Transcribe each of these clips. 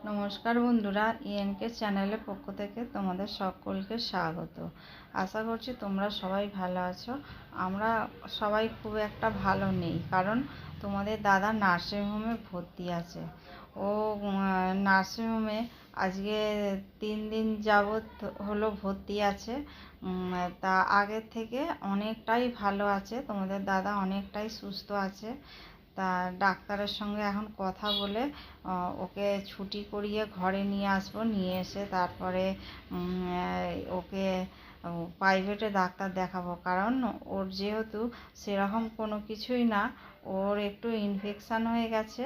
নমস্কার বন্ধুরা, ইএনকে চ্যানেলের পক্ষ থেকে তোমাদের সকলকে স্বাগত। আশা করছি তোমরা সবাই ভালো আছো। আমরা সবাই খুব একটা ভালো নেই, কারণ তোমাদের দাদা নার্সিংহোমে ভর্তি আছে। ও নার্সিংহোমে আজকে 3 দিন যাবৎ হলো ভর্তি আছে। তা আগের থেকে অনেকটাই ভালো আছে, তোমাদের দাদা অনেকটাই সুস্থ আছে। তা ডাক্তারের সঙ্গে এখন কথা বলে ওকে ছুটি করিয়ে ঘরে নিয়ে আসবো, নিয়ে এসে তারপরে ওকে প্রাইভেটে ডাক্তার দেখাবো। কারণ ওর যেহেতু সেরকম কোনো কিছুই না, ওর একটু ইনফেকশান হয়ে গেছে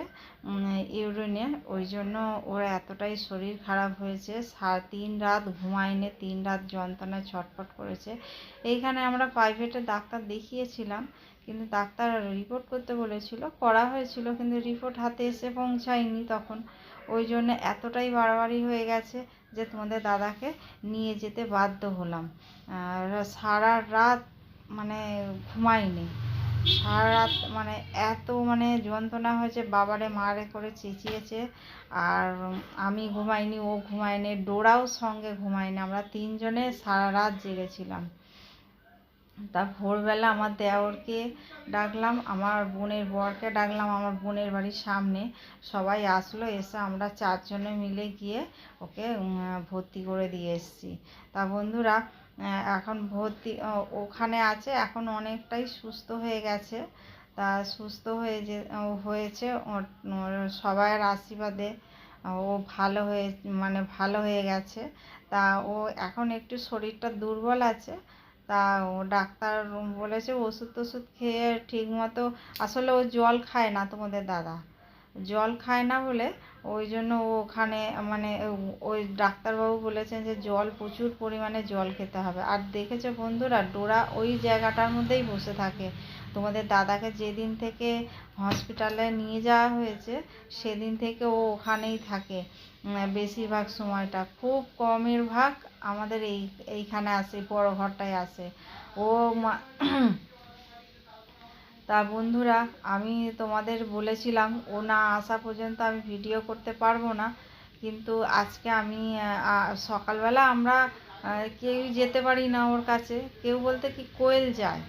ইউরিনে, ওই জন্য ওর এতটাই শরীর খারাপ হয়েছে। 3 রাত ঘুমায়নি, 3 রাত যন্ত্রণায় ছটফট করেছে। এইখানে আমরা প্রাইভেটে ডাক্তার দেখিয়েছিলাম, কিন্তু ডাক্তার রিপোর্ট করতে বলেছিল, করা হয়েছিল, কিন্তু রিপোর্ট হাতে এসে পৌঁছায়নি তখন। ওই জন্য এতটাই বাড়াবাড়ি হয়ে গেছে যে তোমাদের দাদাকে নিয়ে যেতে বাধ্য হলাম। সারা রাত মানে ঘুমাইনি, সারা রাত মানে এত যন্ত্রণা হয়েছে, বাবারে মারে করে চেঁচিয়েছে। আর আমি ঘুমাইনি, ও ঘুমায়নি, ডোরাও সঙ্গে ঘুমায়নি, আমরা 3জনে সারা রাত জেগেছিলাম। তা ভোরবেলা আমার দেওরকে ডাকলাম, আমার বোনের বরকে ডাকলাম, আমার বোনের বাড়ির সামনে সবাই আসলো, এসে আমরা 4জনে মিলে গিয়ে ওকে ভর্তি করে দিয়ে এসেছি। তা বন্ধুরা, এখন ভর্তি ওখানে আছে, এখন অনেকটাই সুস্থ হয়ে গেছে। তা সুস্থ হয়েছে সবার আশীর্বাদে। ও ভালো হয়ে গেছে। তা ও এখন একটু শরীরটা দুর্বল আছে। তা ও ডাক্তার বলেছে ওষুধ টষুধ খেয়ে ঠিক মতো, আসলে ও জল খায় না তোমাদের দাদা, জল খায় না বলে ওই জন্য ও ওখানে ওই ডাক্তারবাবু বলেছেন যে প্রচুর পরিমাণে জল খেতে হবে। আর দেখেছো বন্ধুরা, ডোরা ওই জায়গাটার মধ্যেই বসে থাকে। তোমাদের দাদাকে যেদিন থেকে হসপিটালে নিয়ে যাওয়া হয়েছে সেদিন থেকে ও ওখানেই থাকে। বেশিরভাগ সময়টা, খুব কমের ভাগ আমাদের এইখানে আসে, বড় ঘরটায় আসে ও। তা বন্ধুরা, আমি তোমাদের বলেছিলাম ও না আসা পর্যন্ত আমি ভিডিও করতে পারবো না, কিন্তু আজকে আমি সকালবেলা আমরা কেউই যেতে পারি না ওর কাছে। কেউ বলতে কি, কোয়েল যায়,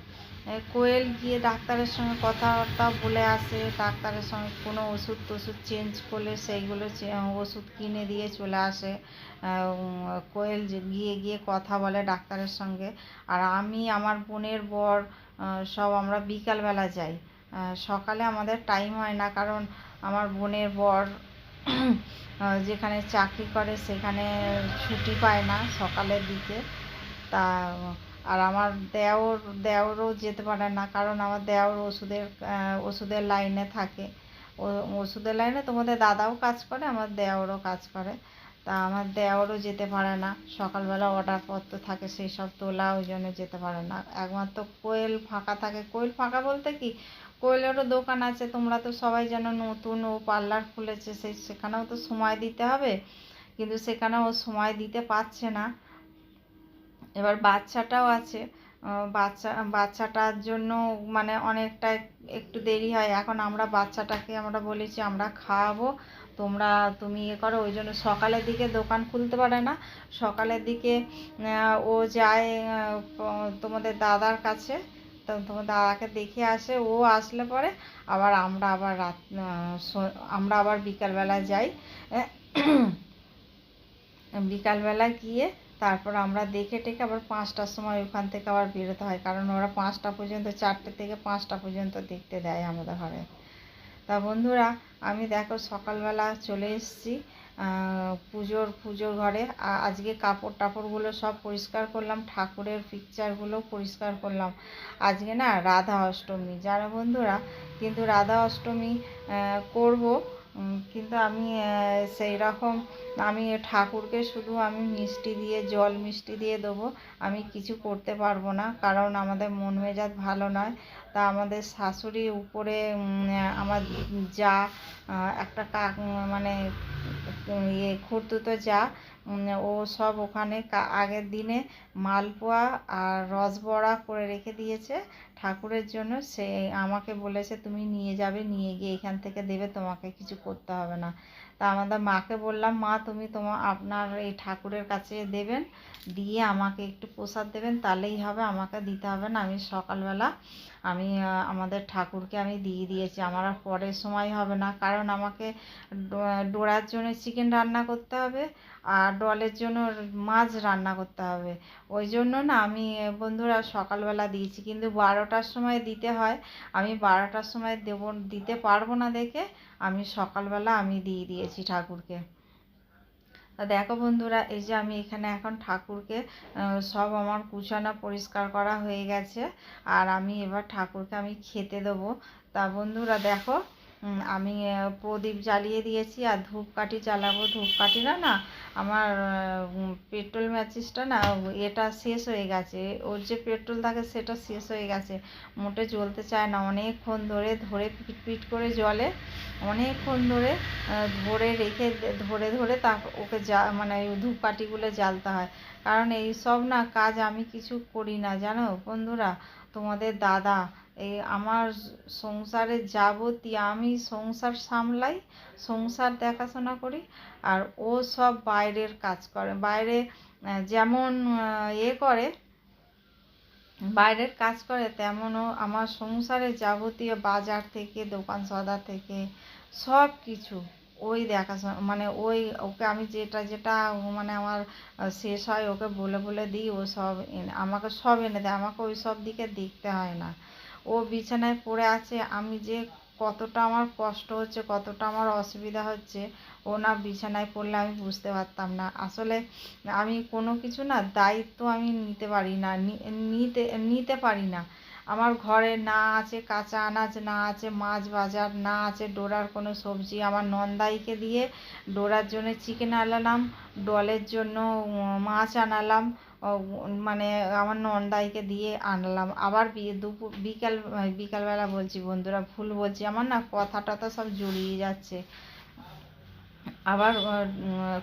কোয়েল গিয়ে ডাক্তারের সঙ্গে কথাবার্তা বলে আসে, ডাক্তারের সঙ্গে কোনো ওষুধ টষুধ চেঞ্জ করলে সেইগুলো ওষুধ কিনে দিয়ে চলে আসে। কোয়েল গিয়ে গিয়ে কথা বলে ডাক্তারের সঙ্গে। আর আমি, আমার বোনের বর, সব আমরা বিকালবেলা যাই। সকালে আমাদের টাইম হয় না, কারণ আমার বোনের বর যেখানে চাকরি করে সেখানে ছুটি পায় না সকালের দিকে। তা আর আমার দেওরও যেতে পারে না, কারণ আমার দেওর ওষুধের লাইনে থাকে। ওষুধের লাইনে তোমাদের দাদাও কাজ করে, আমার দেওরও কাজ করে। তা আমার দেওরও যেতে পারে না, সকালবেলা অর্ডারপত্র থাকে সেই সব তোলা, ওই জন্য যেতে পারে না। একমাত্র কোয়েল ফাঁকা থাকে। কোয়েল ফাঁকা বলতে কি, কোয়েলেরও দোকান আছে, তোমরা তো সবাই জানো, নতুন ও পার্লার খুলেছে, সেখানেও তো সময় দিতে হবে, কিন্তু সেখানেও ও সময় দিতে পারছে না। এবার বাচ্চাটাও আছে, বাচ্চাটার জন্য অনেকটা একটু দেরি হয়। এখন আমরা বাচ্চাটাকে আমরা বলেছি আমরা খাওয়াবো, তুমি করো, ওই জন্য সকালের দিকে দোকান খুলতে পারে না। সকালের দিকে ও যায় তোমাদের দাদার কাছে, তো তোমার দাদাকে দেখে আসে। ও আসলে পরে আবার আমরা আবার বিকালবেলা যাই। বিকালবেলা গিয়ে তারপর আমরা দেখে টেকে আবার 5টার সময় ওখান থেকে আবার বেরোতে হয়, কারণ ওরা 5টা পর্যন্ত, 4টে থেকে 5টা পর্যন্ত দেখতে দেয় আমাদের ঘরে। তা বন্ধুরা, আমি দেখো সকালবেলা চলে এসেছি পুজোর ঘরে। আজকে কাপড় টাপড়গুলো সব পরিষ্কার করলাম, ঠাকুরের পিকচারগুলো পরিষ্কার করলাম। আজকে না রাধা অষ্টমী, জানো বন্ধুরা, কিন্তু রাধা অষ্টমী করব, কিন্তু আমি সেই রকম আমি ঠাকুরকে শুধু আমি জল মিষ্টি দিয়ে দেবো, আমি কিছু করতে পারবো না, কারণ আমাদের মন মেজাজ ভালো নয়। তা আমাদের শাশুড়ি উপরে আমার যা একটা খুড়তুতো যা, ও সব ওখানে আগের দিনে মালপোয়া আর রসবড়া করে রেখে দিয়েছে ঠাকুরের জন্য। আমাকে বলেছে তুমি নিয়ে যাবে, নিয়ে গিয়ে এখান থেকে দেবে, তোমাকে কিছু করতে হবে না। তা আমাদের মাকে বললাম, মা তুমি আপনার এই ঠাকুরের কাছে দেবেন, দিয়ে আমাকে একটু প্রসাদ দেবেন, তাহলেই হবে, আমাকে দিতে হবে না। আমি সকালবেলা আমি আমাদের ঠাকুরকে আমি দিয়ে দিয়েছি, আমার আর পরের সময় হবে না, কারণ আমাকে ডোরার জন্য চিকেন রান্না করতে হবে আর ডলের জন্য মাছ রান্না করতে হবে। ওই জন্য না আমি বন্ধুরা সকালবেলা দিয়েছি, কিন্তু 12টার সময় দিতে হয়। আমি 12টার সময় দিতে পারবো না দেখে আমি সকালবেলা আমি দিয়ে দিয়েছি ঠাকুরকে। তা দেখো বন্ধুরা, এই যে আমি এখানে এখন ঠাকুরকে সব আমার কুচানো পরিষ্কার করা হয়ে গেছে, আর আমি এবার ঠাকুরকে আমি খেতে দেবো। তা বন্ধুরা দেখো, আমি প্রদীপ জ্বালিয়ে দিয়েছি আর ধূপকাঠি জ্বালাবো। ধূপকাঠিটা না আমার পেট্রোল ম্যাচিসটা না এটা শেষ হয়ে গেছে, ওর যে পেট্রোল থাকে সেটা শেষ হয়ে গেছে, মোটে জ্বলতে চায় না। অনেকক্ষণ ধরে পিট করে জ্বলে, অনেকক্ষণ ধরে ধরে রেখে ধরে ধরে ওকে মানে ধূপকাঠিগুলো জ্বালতে হয়। কারণ এই সব না কাজ আমি কিছু করি না জানো বন্ধুরা, তোমাদের দাদা এই আমার সংসারের যাবতীয়, আমি সংসার সামলাই, সংসার দেখাশোনা করি, আর ও সব বাইরের কাজ করে। বাইরে যেমন করে বাইরের কাজ করে, তেমনও আমার সংসারের যাবতীয় বাজার থেকে দোকান সদা থেকে সব কিছু ওই দেখাশোনা, মানে ওকে আমি যেটা যেটা মানে আমার শেষ হয় ওকে বলে বলে দিই, ও সব আমাকে সব এনে দেয়, আমাকে ওই সব দিকে দেখতে হয় না। ও বিছানায় পড়ে আছে, আমি যে কতটা আমার কষ্ট হচ্ছে, কতটা আমার অসুবিধা হচ্ছে, ও না বিছানায় পড়লে আমি বুঝতে পারতাম না। আসলে আমি কোনো কিছু না দায়িত্ব আমি নিতে পারি না, নিতে পারি না। আমার ঘরে না আছে কাঁচা আনাজ, না আছে মাছ বাজার, না আছে ডোরার কোনো সবজি। আমার নন্দাইকে দিয়ে ডোরার জন্য চিকেন আনালাম, ডলের জন্য মাছ আনালাম, মানে আমার নন্দাইকে দিয়ে আনলাম। আবার বিকালবেলা বলছি বন্ধুরা, ভুল বলছি, আমার না কথা টথা সব জড়িয়ে যাচ্ছে। আবার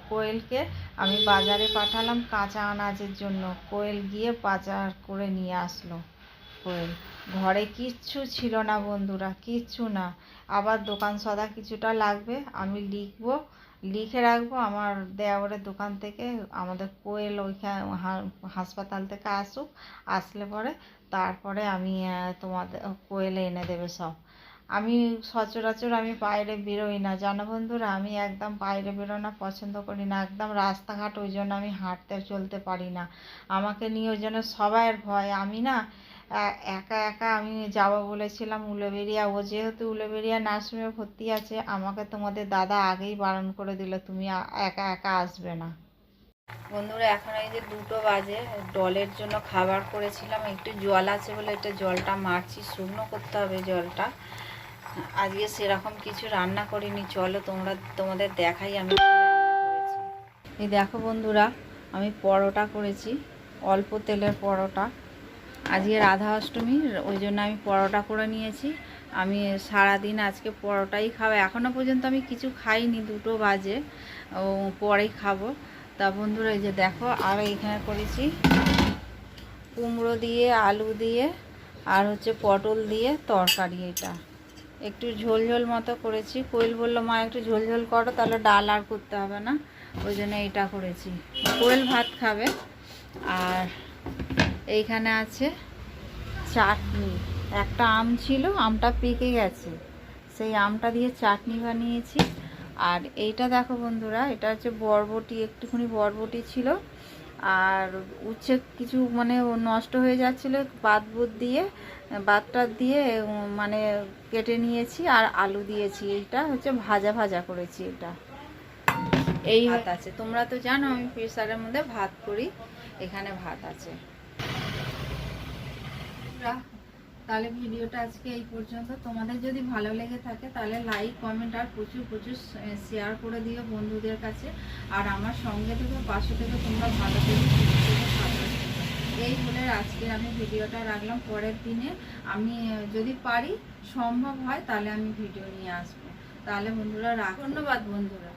কোয়েলকে আমি বাজারে পাঠালাম কাঁচা আনাজের জন্য, কোয়েল গিয়ে বাজার করে নিয়ে আসলো। কোয়েল ঘরে কিচ্ছু ছিল না বন্ধুরা, কিচ্ছু না। আবার দোকান সদা কিছুটা লাগবে, আমি লিখে রাখবো আমার দেওরের দোকান থেকে। আমাদের কোয়েল ওইখানে হাসপাতাল থেকে আসলে পরে তারপরে আমি তোমাদের কোয়েল এনে দেবে সব। আমি সচরাচর আমি বাইরে বেরোই না জানো বন্ধুরা, আমি একদম বাইরে বেরোনো পছন্দ করি না, একদম রাস্তাঘাট ওই জন্য আমি হাঁটতে চলতে পারি না, আমাকে নিয়ে ওই জন্য সবাইয়ের ভয়। আমি না একা একা আমি যাব বলেছিলাম উলুবেড়িয়া, ও যেহেতু উলুবেড়িয়া নার্সিংহোমে ভর্তি আছে, আমাকে তোমাদের দাদা আগেই বারণ করে দিল তুমি একা একা আসবে না। বন্ধুরা এখন এই যে 2টো বাজে, ডলের জন্য খাবার করেছিলাম, একটু জল আছে বলে এটা জলটা মারছি, শুকনো করতে হবে জলটা। আজকে সেরকম কিছু রান্না করিনি, চলো তোমাদের দেখাই আমি কি রান্না করেছি। এই দেখো বন্ধুরা, আমি পরোটা করেছি, অল্প তেলের পরোটা। আজকে রাধা অষ্টমী, ওই জন্য আমি পরোটা করে নিয়েছি। আমি সারাদিন আজকে পরোটাই খাবো, এখনও পর্যন্ত আমি কিছু খাইনি, 2টো বাজে, পরেই খাবো। তা বন্ধুরা এই যে দেখো, আর এইখানে করেছি কুমড়ো দিয়ে আলু দিয়ে আর হচ্ছে পটল দিয়ে তরকারি। এটা একটু ঝোল ঝোল মতো করেছি। কোয়েল বললো মা একটু ঝোল ঝোল করো, তাহলে ডাল আর করতে হবে না, ওই জন্য এটা করেছি। কোয়েল ভাত খাবে। আর এইখানে আছে চাটনি, একটা আম ছিল, আমটা পেকে গেছে, সেই আমটা দিয়ে চাটনি বানিয়েছি। আর এইটা দেখো বন্ধুরা, এটা হচ্ছে বরবটি, একটুখানি বরবটি ছিল, আর উচ্ছে কিছু মানে নষ্ট হয়ে যাচ্ছিলো, বাদটা দিয়ে মানে কেটে নিয়েছি, আর আলু দিয়েছি। এইটা হচ্ছে ভাজা করেছি। এটা এই ভাত আছে, তোমরা তো জানো আমি প্রেসারের মধ্যে ভাত করি, এখানে ভাত আছে। তাহলে ভিডিওটা আজকে এই পর্যন্ত। তোমাদের যদি ভালো লেগে থাকে তাহলে লাইক কমেন্ট আর প্রচুর শেয়ার করে দিও বন্ধুদের কাছে। আর আমার সঙ্গে থেকে পাশে থেকে তোমরা ভালো থেকে এই বলে আজকের আমি ভিডিওটা রাখলাম। পরের দিনে আমি যদি পারি সম্ভব হয় তাহলে আমি ভিডিও নিয়ে আসবো। তাহলে বন্ধুরা ধন্যবাদ বন্ধুরা।